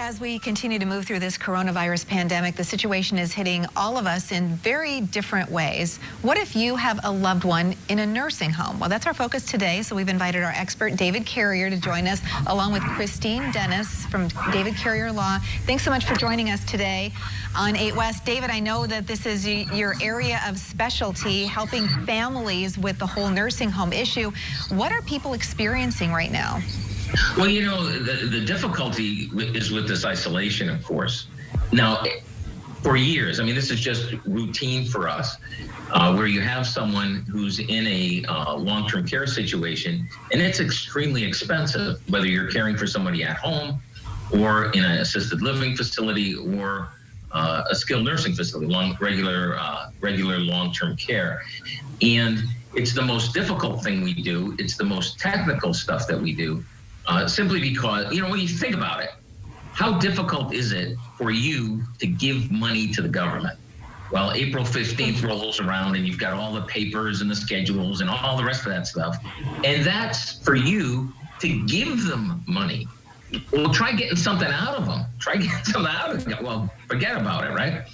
As we continue to move through this coronavirus pandemic, the situation is hitting all of us in very different ways. What if you have a loved one in a nursing home? Well, that's our focus today, so we've invited our expert, David Carrier, to join us, along with Christine Dennis from David Carrier Law. Thanks so much for joining us today on 8West. David, I know that this is your area of specialty, helping families with the whole nursing home issue. What are people experiencing right now? Well, you know, the difficulty is with this isolation, of course. Now, for years, I mean, this is just routine for us, where you have someone who's in a long-term care situation, and it's extremely expensive, whether you're caring for somebody at home or in an assisted living facility or a skilled nursing facility, regular long-term care. And it's the most difficult thing we do. It's the most technical stuff that we do. Simply because, you know, when you think about it, how difficult is it for you to give money to the government? Well, April 15th rolls around and you've got all the papers and the schedules and all the rest of that stuff. And that's for you to give them money. Well, try getting something out of them. Try getting something out of them. Well, forget about it, right?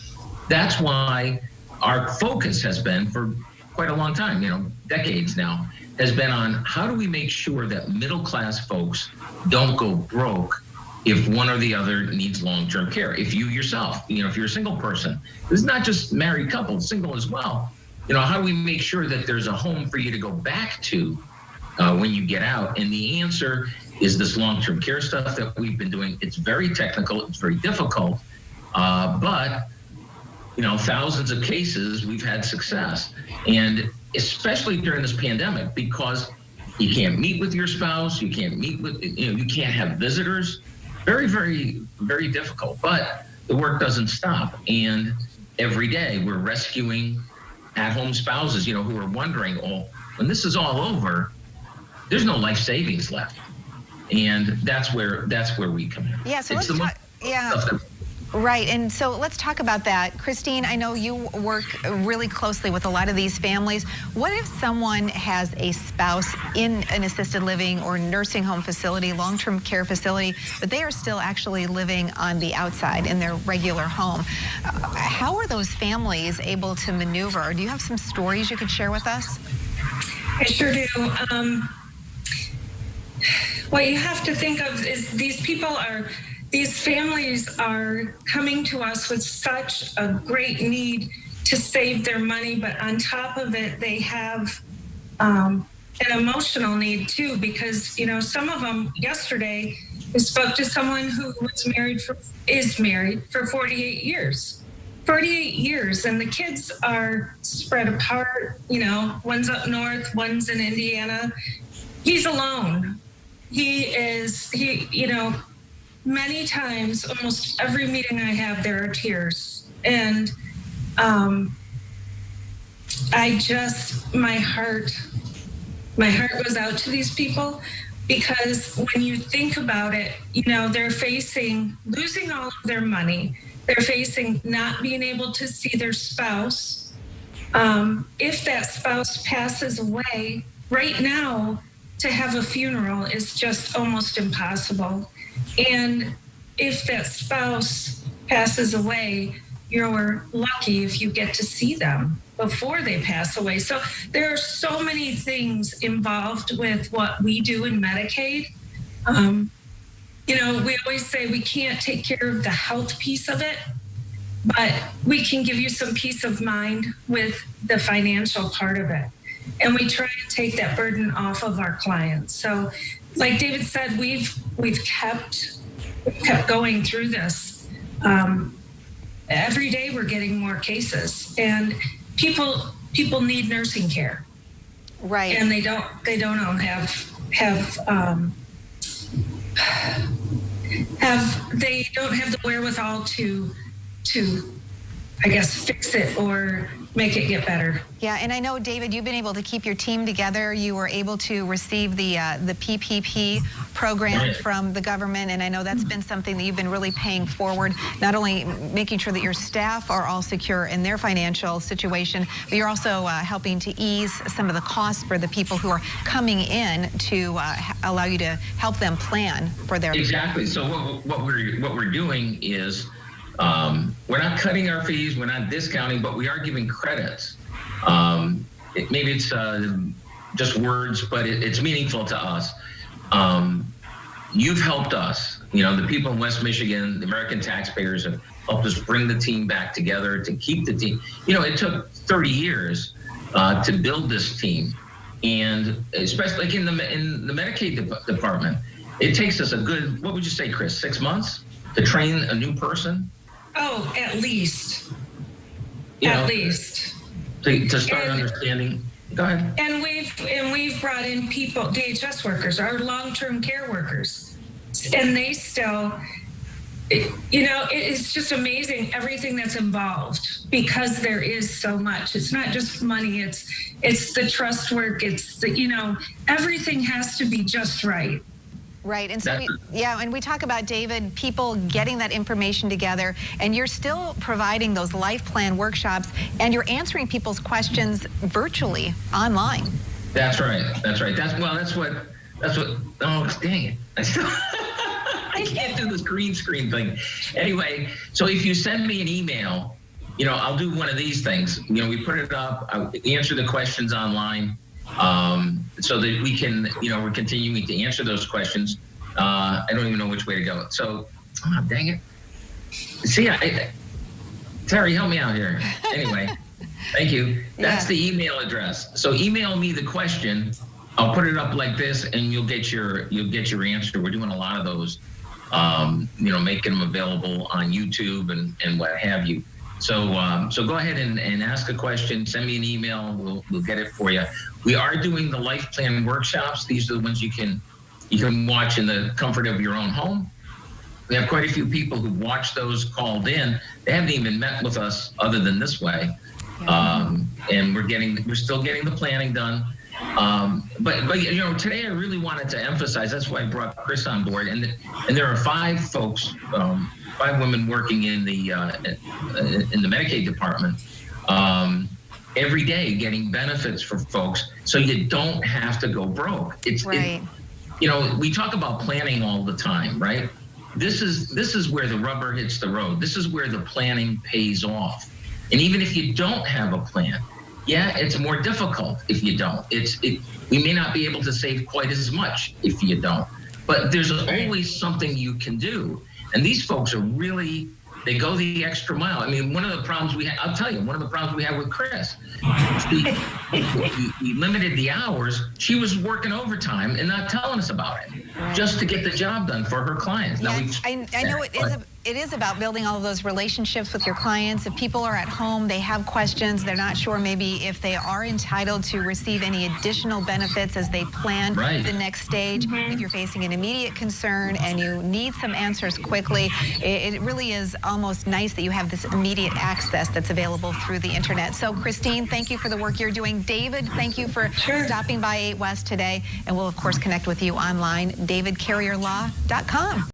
That's why our focus has been for quite a long time, you know, decades now, has been on how do we make sure that middle-class folks don't go broke if one or the other needs long-term care. If you yourself, you know, if you're a single person, this is not just married couples, single as well. You know, how do we make sure that there's a home for you to go back to when you get out? And the answer is this long-term care stuff that we've been doing. It's very technical, it's very difficult, but you know, thousands of cases we've had success. And especially during this pandemic, because you can't meet with your spouse, you can't meet with, you know, you can't have visitors. Very, very, very difficult. But the work doesn't stop. And every day we're rescuing at-home spouses, you know, who are wondering, oh, when this is all over, there's no life savings left. And that's where we come in. Yeah, so let's talk. Yeah. Right, and so let's talk about that. Christine, I know you work really closely with a lot of these families. What if someone has a spouse in an assisted living or nursing home facility, long-term care facility, but they are still actually living on the outside in their regular home? How are those families able to maneuver? Do you have some stories you could share with us? I sure do. What you have to think of is these families are coming to us with such a great need to save their money, but on top of it, they have an emotional need too, because, you know, some of them, yesterday, I spoke to someone who is married for 48 years. 48 years, and the kids are spread apart, you know, one's up north, one's in Indiana. He's alone. You know, many times, almost every meeting I have, there are tears. And my heart goes out to these people, because when you think about it, you know, they're facing losing all of their money. They're facing not being able to see their spouse. If that spouse passes away, right now, to have a funeral is just almost impossible. And if that spouse passes away, you're lucky if you get to see them before they pass away. So there are so many things involved with what we do in Medicaid. You know, we always say we can't take care of the health piece of it, but we can give you some peace of mind with the financial part of it. And we try to take that burden off of our clients. So like David said, we've kept going through this. Every day we're getting more cases, and people need nursing care, right? And they don't all they don't have the wherewithal to I guess fix it or make it get better. Yeah, and I know, David, you've been able to keep your team together. You were able to receive the PPP program from the government, and I know that's been something that you've been really paying forward, not only making sure that your staff are all secure in their financial situation, but you're also helping to ease some of the costs for the people who are coming in to allow you to help them plan for their... Exactly. So what we're doing is we're not cutting our fees, we're not discounting, but we are giving credits. Maybe it's just words, but it's meaningful to us. You've helped us. You know, the people in West Michigan, the American taxpayers have helped us bring the team back together to keep the team. You know, it took 30 years to build this team, and especially like in the Medicaid department, it takes us a good, what would you say, Chris, 6 months to train a new person? Oh, at least. You know, at least. To start understanding. Go ahead. And we've brought in people, DHS workers, our long-term care workers, and they still, you know, it's just amazing everything that's involved because there is so much. It's not just money. It's the trust work. It's the, you know, everything has to be just right. Right, and so and we talk about, David, people getting that information together, and you're still providing those life plan workshops, and you're answering people's questions virtually online. That's right. That's right. That's what. Oh, dang it! I can't do this green screen thing. Anyway, so if you send me an email, you know, I'll do one of these things. You know, we put it up. I answer the questions online. So that we can, you know, we're continuing to answer those questions. I don't even know which way to go. So, oh, dang it. See, Terry, help me out here. Anyway, thank you. That's the email address. So email me the question. I'll put it up like this, and you'll get your answer. We're doing a lot of those, you know, making them available on YouTube and what have you. So so go ahead and ask a question, send me an email, we'll get it for you. We are doing the life plan workshops. These are the ones you can watch in the comfort of your own home. We have quite a few people who watch those called in. They haven't even met with us other than this way. And we're still getting the planning done. But you know, today I really wanted to emphasize, that's why I brought Chris on board, and there are 5 folks, 5 women working in the Medicaid department every day getting benefits for folks, so you don't have to go broke. It's right. You know, we talk about planning all the time, right? This is where the rubber hits the road. This is where the planning pays off. And even if you don't have a plan, yeah, it's more difficult if you don't. We may not be able to save quite as much if you don't, but there's always something you can do. And these folks are really, they go the extra mile. I mean, one of the problems I'll tell you, one of the problems we had with Chris, we limited the hours. She was working overtime and not telling us about it, just to get the job done for her clients. Now, I know it is about building all of those relationships with your clients. If people are at home, they have questions, they're not sure maybe if they are entitled to receive any additional benefits as they plan the next stage. If you're facing an immediate concern and you need some answers quickly, it really is almost nice that you have this immediate access that's available through the internet. So, Christine, thank you for the work you're doing. David, thank you for stopping by EightWest today. And we'll, of course, connect with you online, davidcarrierlaw.com.